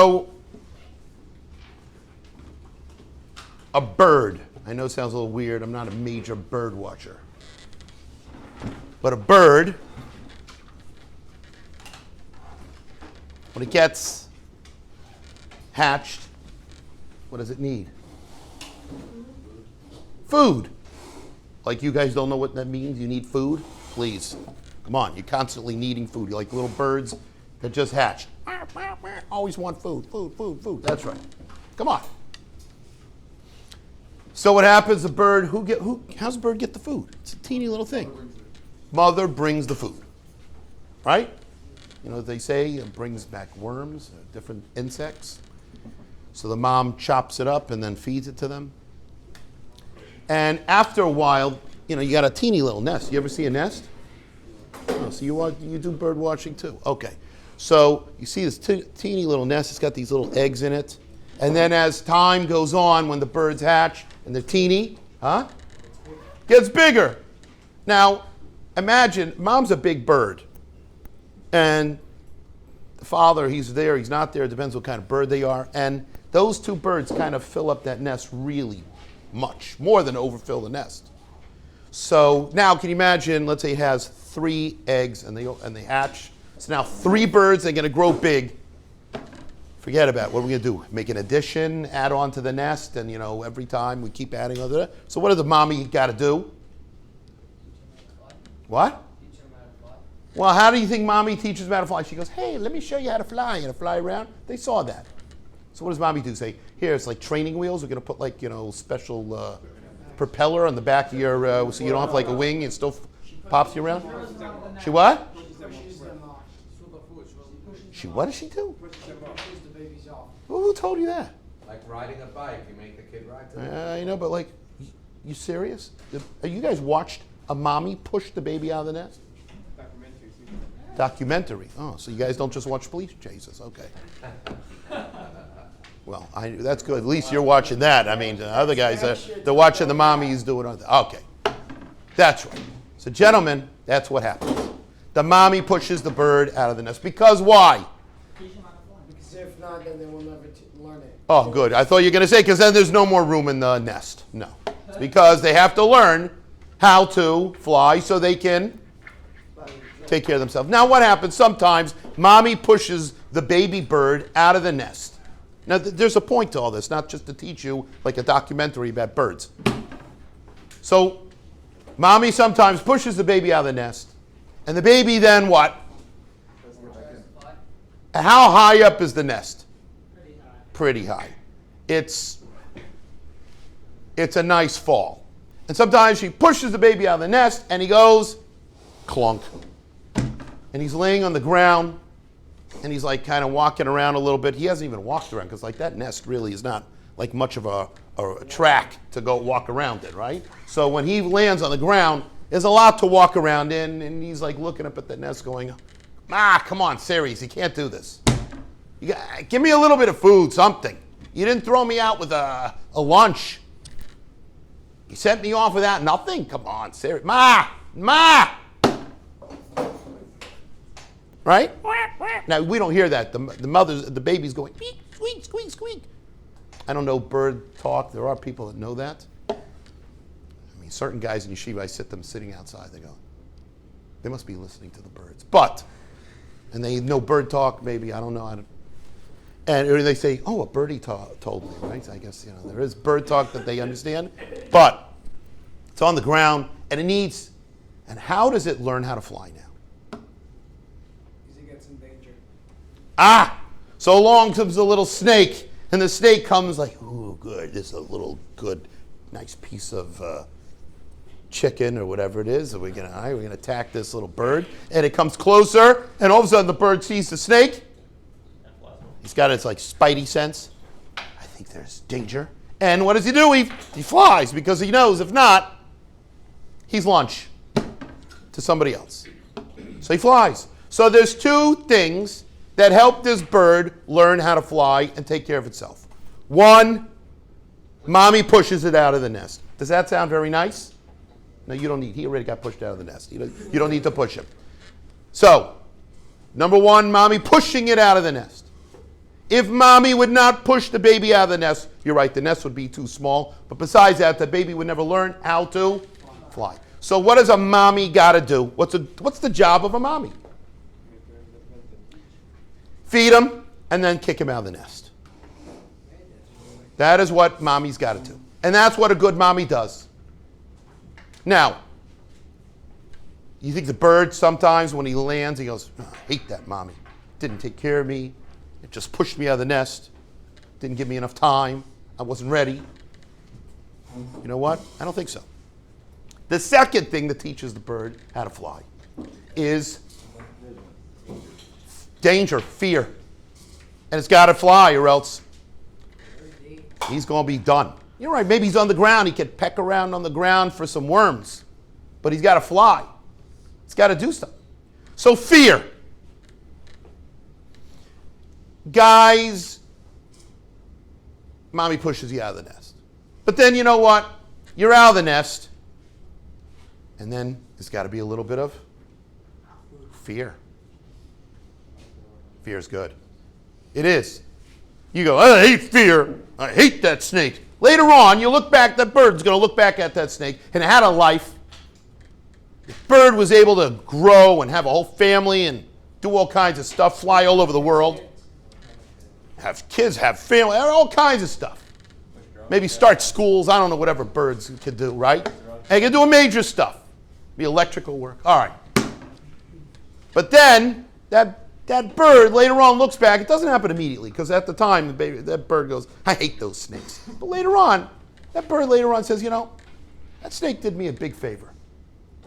So, a bird. I know it sounds a little weird. I'm not a major bird watcher. But a bird, when it gets hatched, what does it need? Food. Like you guys don't know what that means? You need food? Please. Come on, you're constantly needing food. You're like little birds that just hatched. Always want food, food. That's right. Come on. So what happens, how's the bird get the food? It's a teeny little thing. Mother brings the food. Right? You know what they say? It brings back worms, different insects. So the mom chops it up and then feeds it to them. And after a while, you got a teeny little nest. You ever see a nest? Oh, so you do bird watching too. Okay. So you see this teeny little nest. It's got these little eggs in it. And then as time goes on, when the birds hatch and they're teeny, gets bigger. Now, imagine, mom's a big bird. And the father, he's there, he's not there. It depends what kind of bird they are. And those two birds kind of fill up that nest really much, more than overfill the nest. So now, can you imagine, let's say it has 3 eggs and they hatch. So now 3 birds, they're going to grow big. Forget about it. What are we going to do? Make an addition, add on to the nest, and every time we keep adding on to that. So what does the mommy got to do? What? Well, how do you think mommy teaches them how to fly? She goes, hey, let me show you how to fly. You fly around. They saw that. So what does mommy do? Say, here, it's like training wheels. We're going to put special propeller on the back of your, so you don't have like a wing. It still pops you around. She what? She what does she do? Who told you that? Like riding a bike, you make the kid ride. But you serious? You guys watched a mommy push the baby out of the nest? Documentary. Oh, so you guys don't just watch police chases. Okay. Well, that's good. At least you're watching that. I mean, the other guys, they're watching the mommies do it. Okay. That's right. So, gentlemen, that's what happens. The mommy pushes the bird out of the nest. Because why? Because if not, then they will never learn it. Oh, good. I thought you were going to say, because then there's no more room in the nest. No. It's because they have to learn how to fly so they can take care of themselves. Now, what happens? Sometimes mommy pushes the baby bird out of the nest. Now, there's a point to all this, not just to teach you like a documentary about birds. So, mommy sometimes pushes the baby out of the nest, and the baby then what? How high up is the nest? Pretty high. It's a nice fall. And sometimes she pushes the baby out of the nest, and he goes clunk. And he's laying on the ground, and he's like kind of walking around a little bit. He hasn't even walked around because like that nest really is not like much of a track to go walk around in, right? So when he lands on the ground, there's a lot to walk around in, and he's like looking up at the nest going, come on, Ceres, you can't do this. Give me a little bit of food, something. You didn't throw me out with a lunch. You sent me off without nothing? Come on, Ceres. Ma! Right? Now, we don't hear that. The baby's going, squeak, squeak, squeak, squeak. I don't know bird talk. There are people that know that. I mean, certain guys in yeshiva, I sit them sitting outside. They go, they must be listening to the birds. And they know bird talk, maybe, I don't know. And they say, a birdie told me, right? So I guess, there is bird talk that they understand. But it's on the ground, and and how does it learn how to fly now? So along comes a little snake, and the snake comes like, ooh, good, this is a little good, nice piece of chicken or whatever it is. We're gonna attack this little bird, and it comes closer, and all of a sudden the bird sees the snake. He's got its like spidey sense. I think there's danger, and what does he do? He flies because he knows if not, he's lunch to somebody else. So he flies. So there's 2 things that help this bird learn how to fly and take care of itself. 1, mommy pushes it out of the nest. Does that sound very nice? No, you don't need. He already got pushed out of the nest. You don't need to push him. So, number 1, mommy pushing it out of the nest. If mommy would not push the baby out of the nest, you're right, the nest would be too small. But besides that, the baby would never learn how to fly. So what does a mommy got to do? What's the job of a mommy? Feed him and then kick him out of the nest. That is what mommy's got to do. And that's what a good mommy does. Now, you think the bird sometimes when he lands, he goes, oh, I hate that mommy. Didn't take care of me. It just pushed me out of the nest. Didn't give me enough time. I wasn't ready. You know what? I don't think so. The second thing that teaches the bird how to fly is danger, fear. And it's got to fly or else he's going to be done. You're right, maybe he's on the ground. He could peck around on the ground for some worms. But he's got to fly. He's got to do stuff. So fear. Guys, mommy pushes you out of the nest. But then you know what? You're out of the nest. And then there's got to be a little bit of fear. Fear is good. It is. You go, I hate fear. I hate that snake. Later on, you look back, that bird's going to look back at that snake and it had a life. The bird was able to grow and have a whole family and do all kinds of stuff, fly all over the world, have kids, have family, all kinds of stuff. Maybe start schools, I don't know, whatever birds could do, right? And they can do major stuff. Be electrical work. All right. But then, that bird later on looks back. It doesn't happen immediately because at the time, that bird goes, I hate those snakes. But later on, that bird later on says, you know, that snake did me a big favor.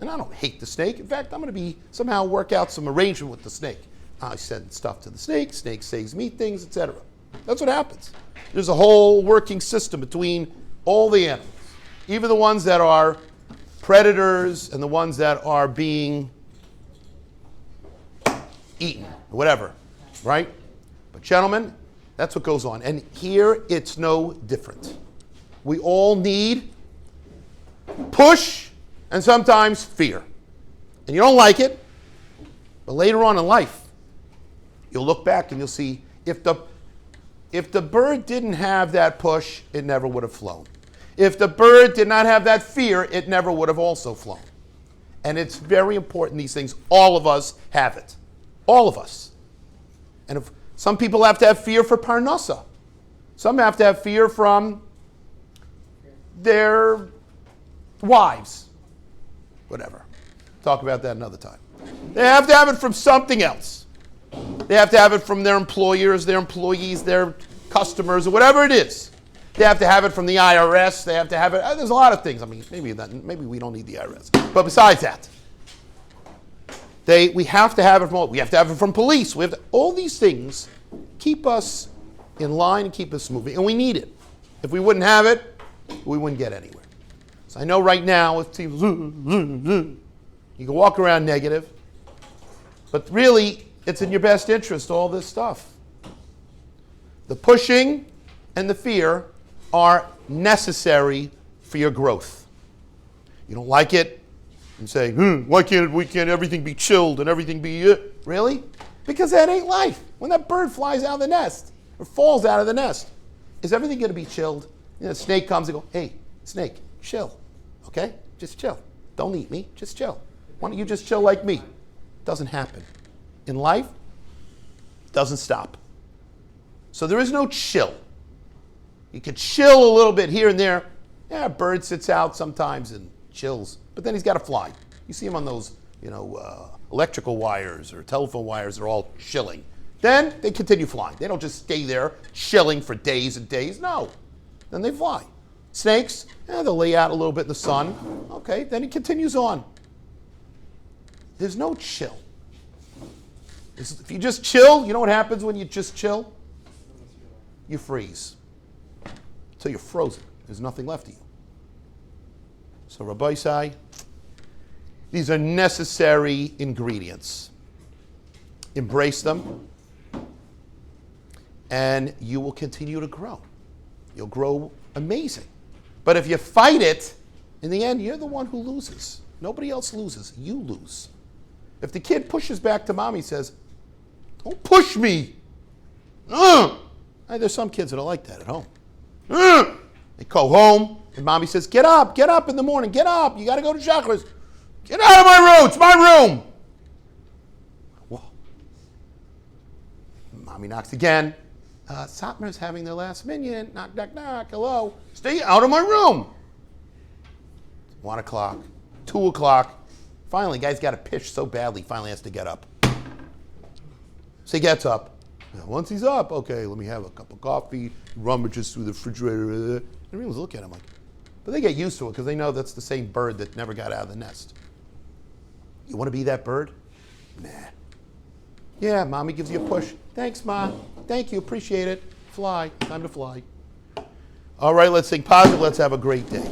And I don't hate the snake. In fact, I'm going to somehow work out some arrangement with the snake. I send stuff to the snake saves me things, etc. That's what happens. There's a whole working system between all the animals, even the ones that are predators and the ones that are being eaten, whatever, right? But gentlemen, that's what goes on. And here it's no different. We all need push and sometimes fear. And you don't like it, but later on in life, you'll look back and you'll see if the bird didn't have that push, it never would have flown. If the bird did not have that fear, it never would have also flown. And it's very important, these things. All of us have it. All of us. And if some people have to have fear for parnasa. Some have to have fear from their wives. Whatever. Talk about that another time. They have to have it from something else. They have to have it from their employers, their employees, their customers, or whatever it is. They have to have it from the IRS. They have to have it. There's a lot of things. I mean, maybe we don't need the IRS. But besides that, we have to have it from. We have to have it from police. All these things keep us in line and keep us moving, and we need it. If we wouldn't have it, we wouldn't get anywhere. So I know right now it seems you can walk around negative, but really it's in your best interest. All this stuff, the pushing and the fear, are necessary for your growth. You don't like it, and say, why can't everything be chilled and everything be really? Because that ain't life. When that bird flies out of the nest or falls out of the nest, is everything going to be chilled? You know, a snake comes and goes, hey, snake, chill, okay? Just chill. Don't eat me. Just chill. Why don't you just chill like me? Doesn't happen. In life, doesn't stop. So there is no chill. You can chill a little bit here and there. Yeah, a bird sits out sometimes and chills, but then he's got to fly. You see him on those, electrical wires or telephone wires. They're all chilling. Then they continue flying. They don't just stay there chilling for days and days. No. Then they fly. Snakes, they'll lay out a little bit in the sun. Okay, then he continues on. There's no chill. If you just chill, you know what happens when you just chill? You freeze. Until you're frozen. There's nothing left of you. So Rabbi Sai, these are necessary ingredients. Embrace them, and you will continue to grow. You'll grow amazing. But if you fight it, in the end, you're the one who loses. Nobody else loses. You lose. If the kid pushes back to mommy, says, don't push me. There's some kids that are like that at home. They go home, and mommy says, get up in the morning, get up. You got to go to Shachris. Get out of my room. It's my room. Whoa. Mommy knocks again. Satmar's having their last minyan. Knock, knock, knock. Hello. Stay out of my room. 1 o'clock, 2 o'clock. Finally, guy's got to piss so badly, finally has to get up. So he gets up. Now, once he's up, okay, let me have a cup of coffee, rummages through the refrigerator. And everyone's looking at him like, but they get used to it because they know that's the same bird that never got out of the nest. You want to be that bird? Nah. Yeah, mommy gives you a push. Thanks, Ma. Thank you, appreciate it. Fly, time to fly. All right, let's sing positive. Let's have a great day.